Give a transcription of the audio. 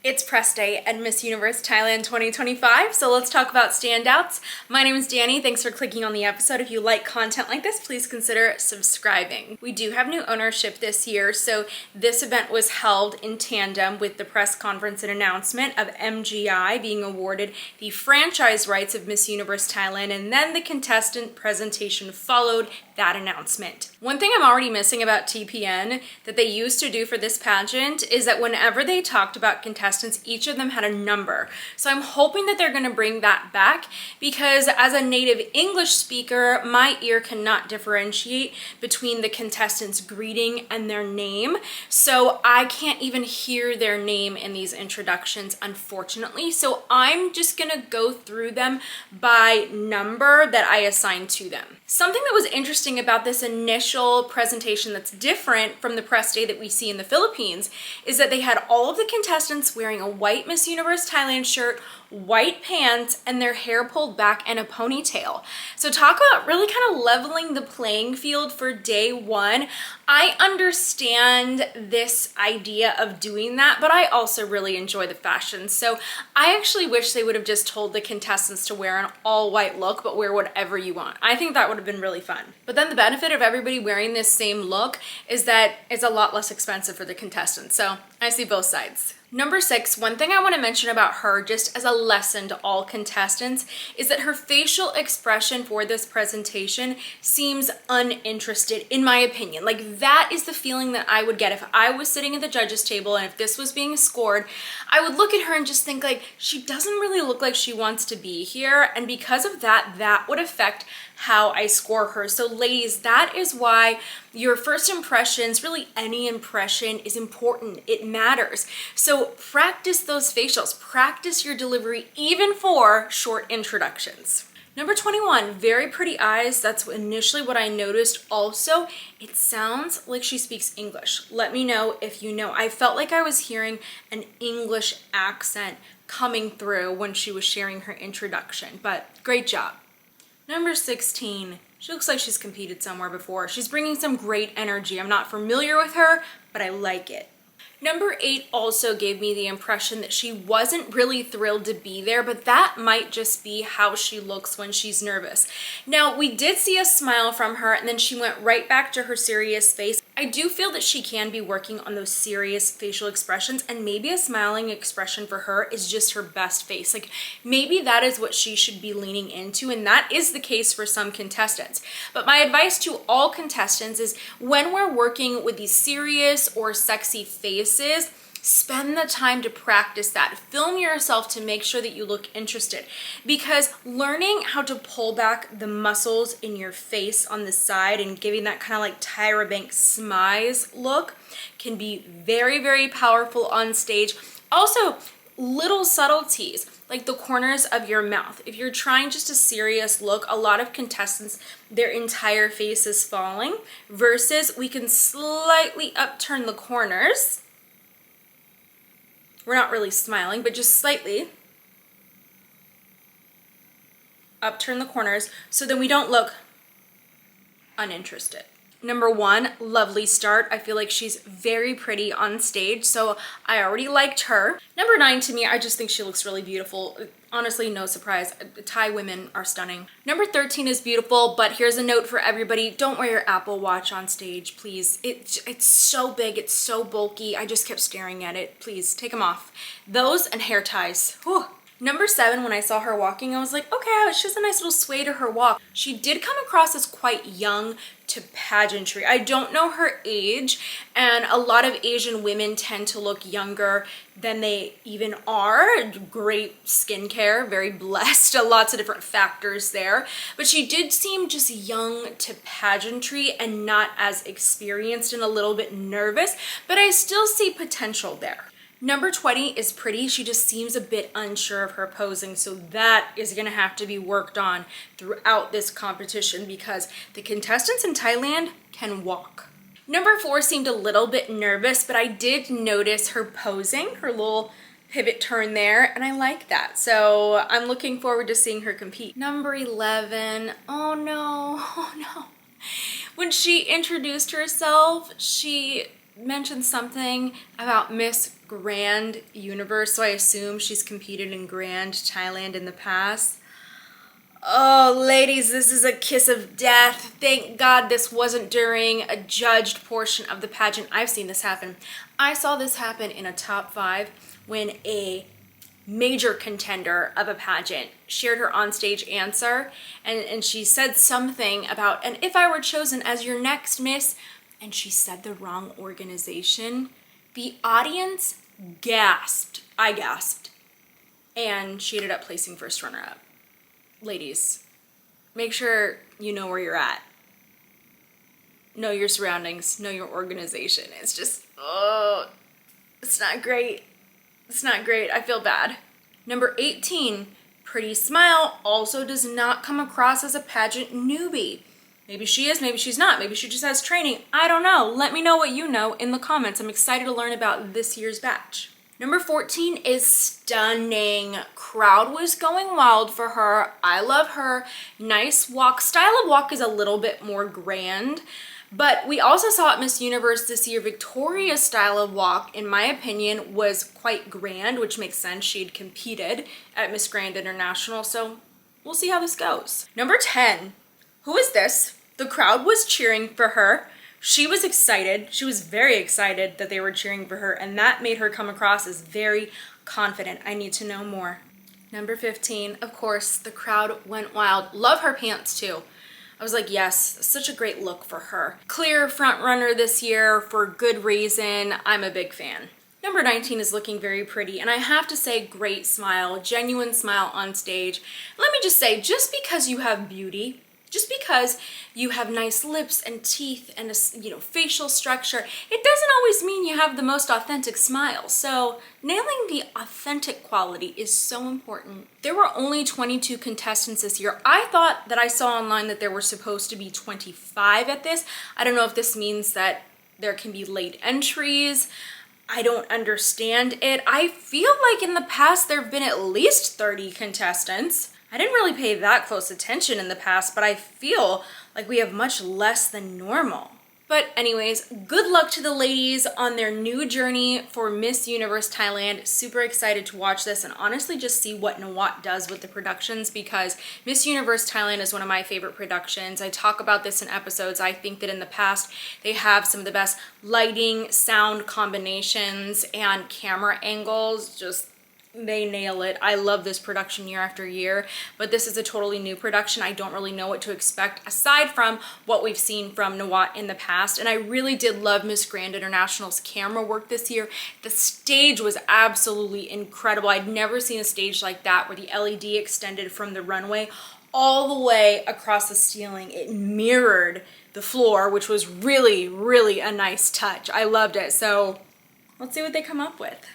It's press day at Miss Universe Thailand 2025, so let's talk about standouts. My name is Dani. Thanks for clicking on the episode. If you like content like this, please consider subscribing. We do have new ownership this year, so this event was held in tandem with the press conference and announcement of MGI being awarded the franchise rights of Miss Universe Thailand, and then the contestant presentation followed that announcement. One thing I'm already missing about TPN that they used to do for this pageant is that whenever they talked about contestants, each of them had a number. So I'm hoping that they're gonna bring that back, because as a native English speaker, my ear cannot differentiate between the contestants' greeting and their name. So I can't even hear their name in these introductions, unfortunately. So I'm just gonna go through them by number that I assign to them. Something that was interesting about this initial presentation that's different from the press day that we see in the Philippines is that they had all of the contestants wearing a white Miss Universe Thailand shirt, white pants, and their hair pulled back and a ponytail. So talk about really kind of leveling the playing field for day one. I understand this idea of doing that, but I also really enjoy the fashion. So I actually wish they would have just told the contestants to wear an all white look, but wear whatever you want. I think that would have been really fun. But then the benefit of everybody wearing this same look is that it's a lot less expensive for the contestants. So I see both sides. Number 6, one thing I want to mention about her, just as a lesson to all contestants, is that her facial expression for this presentation seems uninterested, in my opinion. Like, that is the feeling that I would get if I was sitting at the judges table and if this was being scored. I would look at her and just think, like, she doesn't really look like she wants to be here, and because of that, that would affect how I score her. So ladies, that is why your first impressions, really any impression, is important. It matters. So practice those facials, practice your delivery, even for short introductions. Number 21, very pretty eyes. That's initially what I noticed. Also, it sounds like she speaks English. Let me know if you know. I felt like I was hearing an English accent coming through when she was sharing her introduction, but great job. Number 16, she looks like she's competed somewhere before. She's bringing some great energy. I'm not familiar with her, but I like it. Number 8 also gave me the impression that she wasn't really thrilled to be there, but that might just be how she looks when she's nervous. Now, we did see a smile from her, and then she went right back to her serious face. I do feel that she can be working on those serious facial expressions, and maybe a smiling expression for her is just her best face. Like, maybe that is what she should be leaning into, and that is the case for some contestants. But my advice to all contestants is when we're working with these serious or sexy faces, spend the time to practice that. Film yourself to make sure that you look interested, because learning how to pull back the muscles in your face on the side and giving that kind of like Tyra Banks smize look can be very, very powerful on stage. Also, little subtleties like the corners of your mouth. If you're trying just a serious look, a lot of contestants, their entire face is falling, versus we can slightly upturn the corners. We're not really smiling, but just slightly upturn the corners so then we don't look uninterested. Number 1, lovely start. I feel like she's very pretty on stage, so I already liked her. Number 9, to me, I just think she looks really beautiful. Honestly, no surprise. Thai women are stunning. Number 13 is beautiful, but here's a note for everybody. Don't wear your Apple Watch on stage, please. It's so big, it's so bulky. I just kept staring at it. Please, take them off. Those and hair ties. Whew. Number 7, when I saw her walking, I was like, okay, she has a nice little sway to her walk. She did come across as quite young to pageantry. I don't know her age, and a lot of Asian women tend to look younger than they even are. Great skincare, very blessed, lots of different factors there. But she did seem just young to pageantry and not as experienced and a little bit nervous, but I still see potential there. Number 20 is pretty. She just seems a bit unsure of her posing, so that is gonna have to be worked on throughout this competition because the contestants in Thailand can walk. Number 4 seemed a little bit nervous, but I did notice her posing, her little pivot turn there, and I like that. So I'm looking forward to seeing her compete. Number 11, oh no. When she introduced herself, she mentioned something about Miss Grand Universe, so I assume she's competed in Grand Thailand in the past. Oh, ladies, this is a kiss of death. Thank God this wasn't during a judged portion of the pageant. I've seen this happen. I saw this happen in a top 5 when a major contender of a pageant shared her onstage answer, and she said something about, and if I were chosen as your next miss, and she said the wrong organization. The audience gasped. I gasped. And she ended up placing first runner-up. Ladies, make sure you know where you're at. Know your surroundings, know your organization. It's just, oh, it's not great. It's not great. I feel bad. Number 18, Pretty Smile also does not come across as a pageant newbie. Maybe she is, maybe she's not. Maybe she just has training. I don't know. Let me know what you know in the comments. I'm excited to learn about this year's batch. Number 14 is Stunning. Crowd was going wild for her. I love her. Nice walk. Style of walk is a little bit more grand. But we also saw at Miss Universe this year, Victoria's style of walk, in my opinion, was quite grand, which makes sense. She'd competed at Miss Grand International, so we'll see how this goes. Number 10. Who is this? The crowd was cheering for her. She was excited. She was very excited that they were cheering for her, and that made her come across as very confident. I need to know more. Number 15, of course, the crowd went wild. Love her pants too. I was like, yes, such a great look for her. Clear front runner this year for good reason. I'm a big fan. Number 19 is looking very pretty, and I have to say, great smile, genuine smile on stage. Let me just say, just because you have beauty, just because you have nice lips and teeth and a, facial structure, it doesn't always mean you have the most authentic smile. So nailing the authentic quality is so important. There were only 22 contestants this year. I thought that I saw online that there were supposed to be 25 at this. I don't know if this means that there can be late entries. I don't understand it. I feel like in the past there have been at least 30 contestants. I didn't really pay that close attention in the past, but I feel like we have much less than normal. But anyways, good luck to the ladies on their new journey for Miss Universe Thailand. Super excited to watch this and honestly just see what Nawat does with the productions, because Miss Universe Thailand is one of my favorite productions. I talk about this in episodes. I think that in the past they have some of the best lighting, sound combinations, and camera angles. Just they nail it. I love this production year after year, but this is a totally new production. I don't really know what to expect aside from what we've seen from Nawat in the past, and I really did love Miss Grand International's camera work this year. The stage was absolutely incredible. I'd never seen a stage like that where the LED extended from the runway all the way across the ceiling. It mirrored the floor, which was really, really a nice touch. I loved it. So let's see what they come up with.